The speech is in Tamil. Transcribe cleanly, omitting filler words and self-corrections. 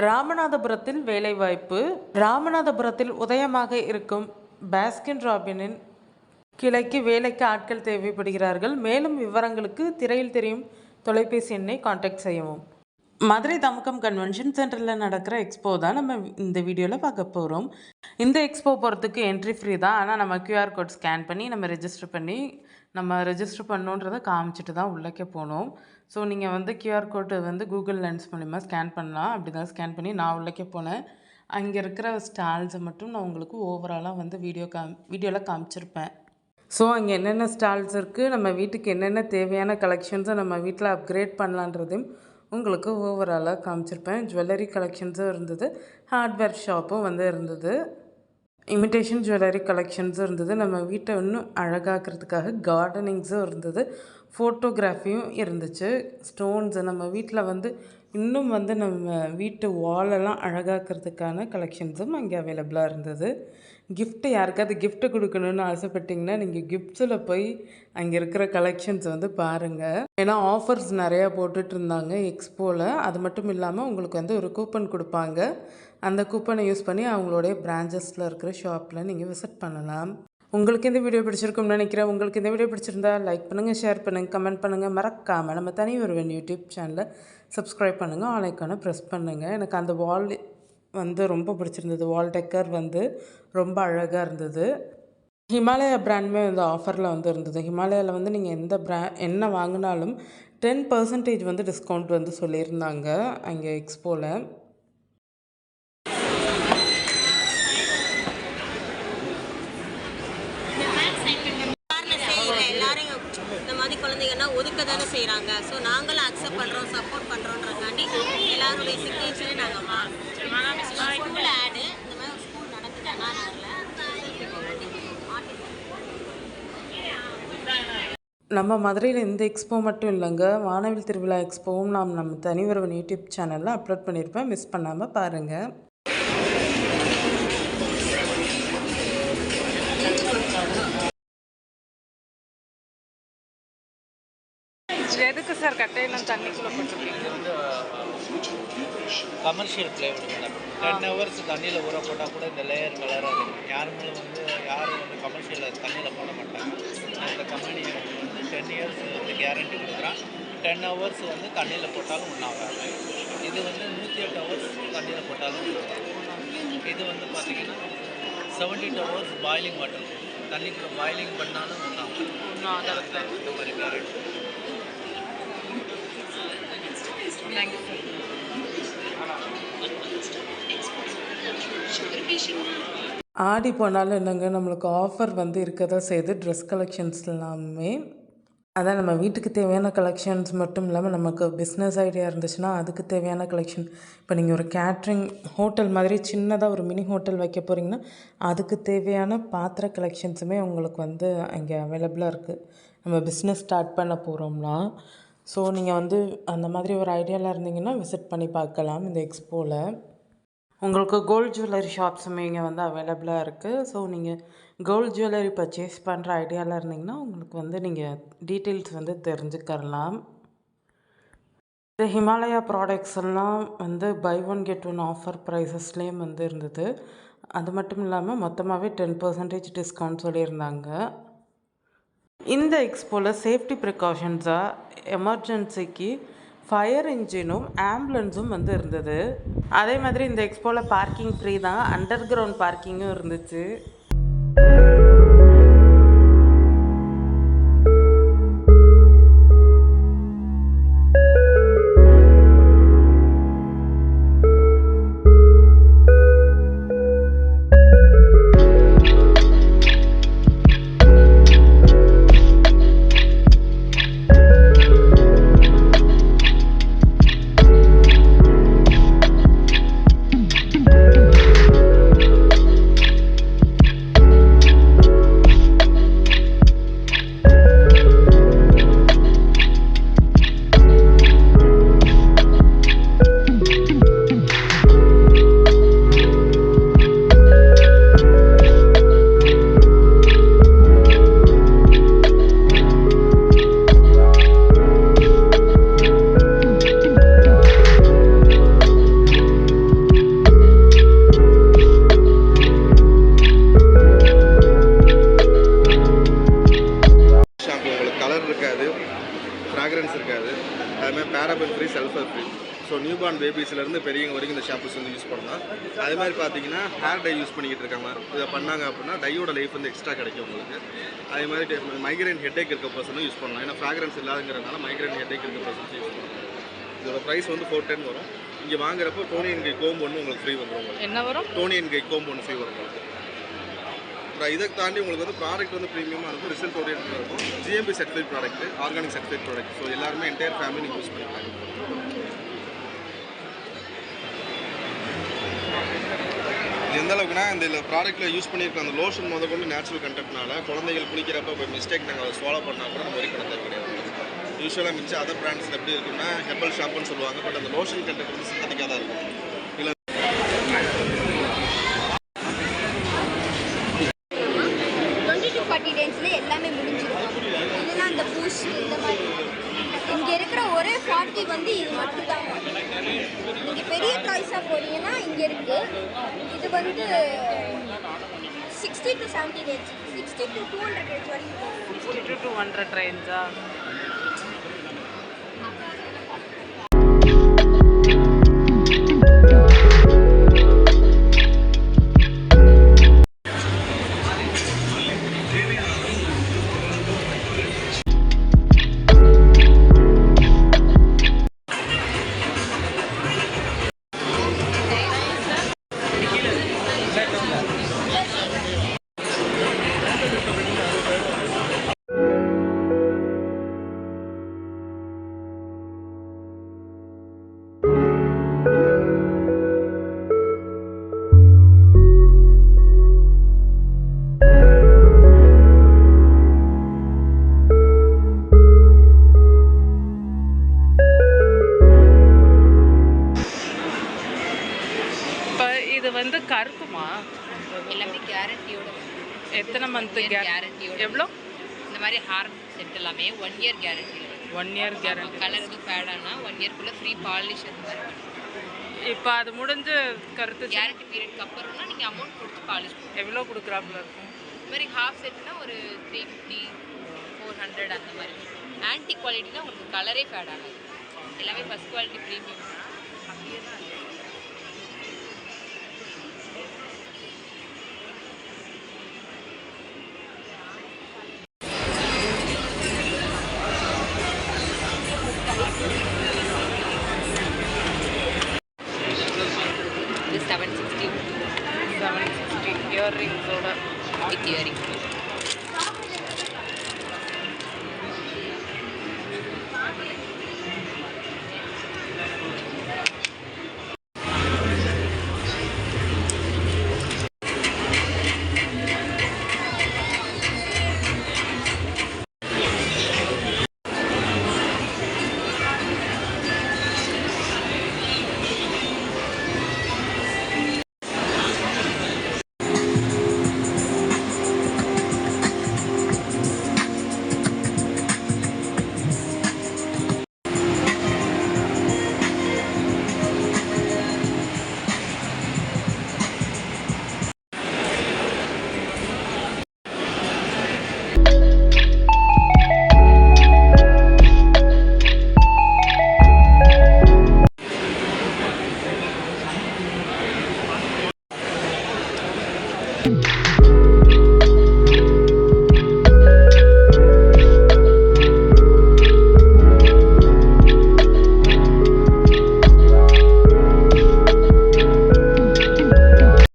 ராமநாதபுரத்தில் வேலைவாய்ப்பு. ராமநாதபுரத்தில் உதயமாக இருக்கும் பாஸ்கின் ராபினின் கிளைக்கு வேலைக்கு ஆட்கள் தேவைப்படுகிறார்கள். மேலும் விவரங்களுக்கு திரையில் தெரியும் தொலைபேசி எண்ணை காண்டாக்ட் செய்யவும். மதுரை தமுக்கம் கன்வென்ஷன் சென்டரில் நடக்கிற எக்ஸ்போ தான் நம்ம இந்த வீடியோவில் பார்க்க போகிறோம். இந்த எக்ஸ்போ போகிறதுக்கு என்ட்ரி ஃப்ரீ தான். ஆனால் நம்ம கியூஆர் கோட் ஸ்கேன் பண்ணி நம்ம ரெஜிஸ்டர் பண்ணணுன்றதை காமிச்சிட்டு தான் உள்ளே போகணும். ஸோ நீங்கள் வந்து கியூஆர் கோடு வந்து கூகுள் லென்ஸ் மூலிமா ஸ்கேன் பண்ணலாம். அப்படி தான் ஸ்கேன் பண்ணி நான் உள்ளே போனேன். அங்கே இருக்கிற ஸ்டால்ஸை மட்டும் நான் உங்களுக்கு ஓவராலாக வந்து வீடியோவில் காமிச்சிருப்பேன். ஸோ அங்கே என்னென்ன ஸ்டால்ஸ் இருக்குது, நம்ம வீட்டுக்கு என்னென்ன தேவையான கலெக்ஷன்ஸை நம்ம வீட்டில் அப்கிரேட் பண்ணலான்றதையும் உங்களுக்கு ஓவராலாக காமிச்சிருப்பேன். ஜுவல்லரி கலெக்ஷன்ஸும் இருந்தது, ஹார்ட்வேர் ஷாப்பும் வந்து இருந்தது, இமிட்டேஷன் ஜுவல்லரி கலெக்ஷன்ஸும் இருந்தது. நம்ம வீட்டை இன்னும் அழகாக்கிறதுக்காக கார்டனிங்ஸும் இருந்தது, ஃபோட்டோகிராஃபியும் இருந்துச்சு. ஸ்டோன்ஸு நம்ம வீட்டில் வந்து இன்னும் வந்து நம்ம வீட்டு வாலெல்லாம் அழகாக்கிறதுக்கான கலெக்ஷன்ஸும் அங்கே அவைலபிளாக இருந்தது. கிஃப்ட்டு யாருக்காவது கிஃப்ட்டு கொடுக்கணுன்னு ஆசைப்பட்டிங்கன்னா நீங்கள் கிஃப்ட்ஸில் போய் அங்கே இருக்கிற கலெக்ஷன்ஸ் வந்து பாருங்கள். ஏன்னா ஆஃபர்ஸ் நிறையா போட்டுட்டு இருந்தாங்க எக்ஸ்போவில். அது மட்டும் இல்லாமல் உங்களுக்கு வந்து ஒரு கூப்பன் கொடுப்பாங்க. அந்த கூப்பனை யூஸ் பண்ணி அவங்களுடைய பிரான்ச்சஸில் இருக்கிற ஷாப்பில் நீங்கள் விசிட் பண்ணலாம். உங்களுக்கு இந்த வீடியோ பிடிச்சிருக்கும்னு நினைக்கிறேன். உங்களுக்கு இந்த வீடியோ பிடிச்சிருந்தா லைக் பண்ணுங்கள், ஷேர் பண்ணுங்கள், கமெண்ட் பண்ணுங்கள். மறக்காமல் நம்ம தனி ஒருவன் யூடியூப் சேனலை சப்ஸ்கிரைப் பண்ணுங்கள், ஆல் ஐக்கானை ப்ரெஸ் பண்ணுங்கள். எனக்கு அந்த வால் வந்து ரொம்ப பிடிச்சிருந்தது. வால் டெக்கர் வந்து ரொம்ப அழகாக இருந்தது. ஹிமாலயா பிராண்டுமே வந்து ஆஃபரில் வந்து இருந்தது. ஹிமாலயாவில் வந்து நீங்கள் என்ன வாங்கினாலும் 10% வந்து டிஸ்கவுண்ட் வந்து சொல்லியிருந்தாங்க அங்கே எக்ஸ்போவில். குழந்தைங்கன்னா ஒதுக்க தானே செய்கிறாங்க. ஸோ நாங்களும் அக்செப்ட் பண்ணுறோம், சப்போர்ட் பண்ணுறோன்றதுக்காண்டி எல்லாருடைய சிக்னேச்சரே நாங்கள் ஸ்கூல் ஆடு இந்த மாதிரி ஸ்கூல் நடந்துட்டாங்க. நம்ம மதுரையில் இந்த எக்ஸ்போ மட்டும் இல்லைங்க, வானவில் திருவிழா எக்ஸ்போவும் நம்ம தனி ஒருவன் யூடியூப் சேனலில் அப்லோட் பண்ணியிருப்பேன். மிஸ் பண்ணாமல் பாருங்கள். எதுக்கு சார் கட்டையெல்லாம் தண்ணிக்குள்ளே போட்டுருக்கீங்க? வந்து கமர்ஷியல் பிளேவுட் மேடம். 10 ஹவர்ஸ் தண்ணியில் ஊற போட்டால் கூட இந்த லேயர் வளராது. யாரும் வந்து கமர்ஷியலில் தண்ணியில் போட மாட்டாங்க. இந்த கம்பெனி வந்து 10 இயர்ஸ் வந்து கேரண்டி கொடுக்குறான். 10 ஹவர்ஸ் வந்து தண்ணியில் போட்டாலும் ஒன்றாகாது. இது வந்து 108 ஹவர்ஸ் தண்ணியில் போட்டாலும் ஒன்றாகாது. இது வந்து பார்த்திங்கன்னா 72 ஹவர்ஸ் பாயிலிங் வாட்டர் தண்ணிக்குள்ளே பாயிலிங் பண்ணாலும் ஒன்றாகும். இந்த மாதிரி கேரண்டி. ஆடி போனாலும் என்னங்க, நம்மளுக்கு ஆஃபர் வந்து இருக்க தான் செய்யுது. ட்ரெஸ் கலெக்ஷன்ஸ் எல்லாமே அதான் நம்ம வீட்டுக்கு தேவையான கலெக்ஷன்ஸ் மட்டும் இல்லாமல் நமக்கு பிஸ்னஸ் ஐடியா இருந்துச்சுன்னா அதுக்கு தேவையான கலெக்ஷன். இப்போ நீங்கள் ஒரு கேட்ரிங் ஹோட்டல் மாதிரி சின்னதாக ஒரு மினி ஹோட்டல் வைக்க போகிறீங்கன்னா அதுக்கு தேவையான பாத்திர கலெக்ஷன்ஸுமே உங்களுக்கு வந்து அங்கே அவைலபிளாக இருக்குது. நம்ம பிஸ்னஸ் ஸ்டார்ட் பண்ண போகிறோம்னா ஸோ நீங்கள் வந்து அந்த மாதிரி ஒரு ஐடியாவில் இருந்தீங்கன்னா விசிட் பண்ணி பார்க்கலாம் இந்த எக்ஸ்போவில். உங்களுக்கு கோல்டு ஜுவல்லரி ஷாப்ஸுமே இங்கே வந்து அவைலபிளாக இருக்குது. ஸோ நீங்கள் கோல்டு ஜுவல்லரி பர்ச்சேஸ் பண்ணுற ஐடியாவில் இருந்தீங்கன்னா உங்களுக்கு வந்து நீங்கள் டீட்டெயில்ஸ் வந்து தெரிஞ்சுக்கலாம். இந்த ஹிமாலயா ப்ராடக்ட்ஸ் எல்லாம் வந்து buy one get one offer ப்ரைஸஸ்லேயும் வந்து இருந்தது. அது மட்டும் இல்லாமல் மொத்தமாகவே 10% டிஸ்கவுண்ட் சொல்லியிருந்தாங்க. இந்த எக்ஸ்போவில் சேஃப்டி ப்ரிகாஷன்ஸாக எமர்ஜென்சிக்கு ஃபயர் இன்ஜினும் ஆம்புலன்ஸும் வந்து இருந்தது. அதே மாதிரி இந்த எக்ஸ்போவில் பார்க்கிங் ஃப்ரீ தான், அண்டர் கிரவுண்ட் பார்க்கிங்கும் இருந்துச்சு. பேபிஸ்லேருந்து பெரியவங்க வரைக்கும் இந்த ஷாம்பூஸ் வந்து யூஸ் பண்ணலாம். அதே மாதிரி பார்த்தீங்கன்னா ஹேர் டை யூஸ் பண்ணிக்கிட்டு இருக்காங்க. இதை பண்ணாங்க அப்படின்னா டையோட லைஃப் வந்து எக்ஸ்ட்ரா கிடைக்கும் உங்களுக்கு. அதே மாதிரி மைக்ரைன் ஹெட்டேக் இருக்க பர்சனும் யூஸ் பண்ணலாம். ஏன்னா ஃப்ராக்ரன்ஸ் இல்லாதங்கிறதுனால மைக்ரைன் ஹெட்டேக் இருக்க பர்சன்ஸ் யூஸ் பண்ணலாம். இதோட ப்ரைஸ் வந்து 410 வரும். இங்கே வாங்குறப்போ டோனியன் கை கோம்பு ஒன்று உங்களுக்கு ஃப்ரீ வந்துடும். உங்களுக்கு என்ன வரும்? டோனியன் கை கோம்பு ஒன்று ஃப்ரீ வரும் உங்களுக்கு. அப்புறம் இதை தாண்டி உங்களுக்கு வந்து ப்ராடக்ட் வந்து ப்ரீமியமாக இருக்கும், ரிசல்ட் ஓரியன்டாக இருக்கும். GMP certified product, organic certified product. So எல்லாருமே என்டையர் ஃபேமிலி நீங்கள் யூஸ் பண்ணிக்கலாம். இது எந்த அளவுக்குன்னா இந்த ப்ராடக்ட்டில் யூஸ் பண்ணியிருக்க அந்த லோஷன் கொண்டு நேச்சுரல் கண்டென்ட்னால குழந்தைகள் குளிக்கிறப்ப இப்போ மிஸ்டேக் நாங்கள் அதை ஃபாலோ பண்ணால் கூட நம்ம வரி பண்ண தேவை கிடையாது. யூஸ்வலாக மிச்சம் அதர் பிராண்ட்ஸில் எப்படி இருக்குன்னா ஹெர்பல் ஷாம்புன்னு சொல்லுவாங்க. பட் அந்த லோஷன் கண்டென்ட் வந்து சிந்தட்டிக்காக தான் இருக்கும். இல்லை 20 to 40 டேஸில் எல்லாமே முடிஞ்சிடும். இல்லைன்னா அந்த பூஸ்ட் இந்த மாதிரி இங்கே இருக்கிற ஒரே 40 வந்து இது மட்டும் தான். நீங்கள் பெரிய டாய்ஸாக போனீங்கன்னா இங்கே இருக்குது. இது வந்து 60 to 70 ரேஞ்ச், 60 to 200 ரேஞ்ச் வரைக்கும். 60 to 200 ரேஞ்சா? இது வந்து கருப்புமா? எல்லாமே கேரண்டியோட. எத்தனை மந்த்து கேரண்டியோட? எவ்வளோ? இந்த மாதிரி ஹேர் செட் எல்லாமே 1 year guarantee. 1 year guarantee. Colour எதுவும் ஃபேட் ஆனால் 1 இயர்க்குள்ளே ஃப்ரீ பாலிஷ் அந்த மாதிரி. இப்போ அது முடிஞ்சு கருத்து கேரண்டி பீரியட்க்கு அப்புறம்னா நீங்கள் அமௌண்ட் கொடுத்து பாலிஷ் பண்ணுங்க. எவ்வளோ கொடுக்குறாப்புல இருக்கும்? இந்த மாதிரி ஹாஃப் செட்னா ஒரு 350 400 அந்த மாதிரி. ஆன்டி குவாலிட்டினா உங்களுக்கு கலரே ஃபேட் ஆகாது. எல்லாமே ஃபஸ்ட் குவாலிட்டி ப்ரீமியம் தான். அப்படியே தான் இருக்கும். இது 760 இயர்ரிங்ஸோட வித் இயரிங். Thank you.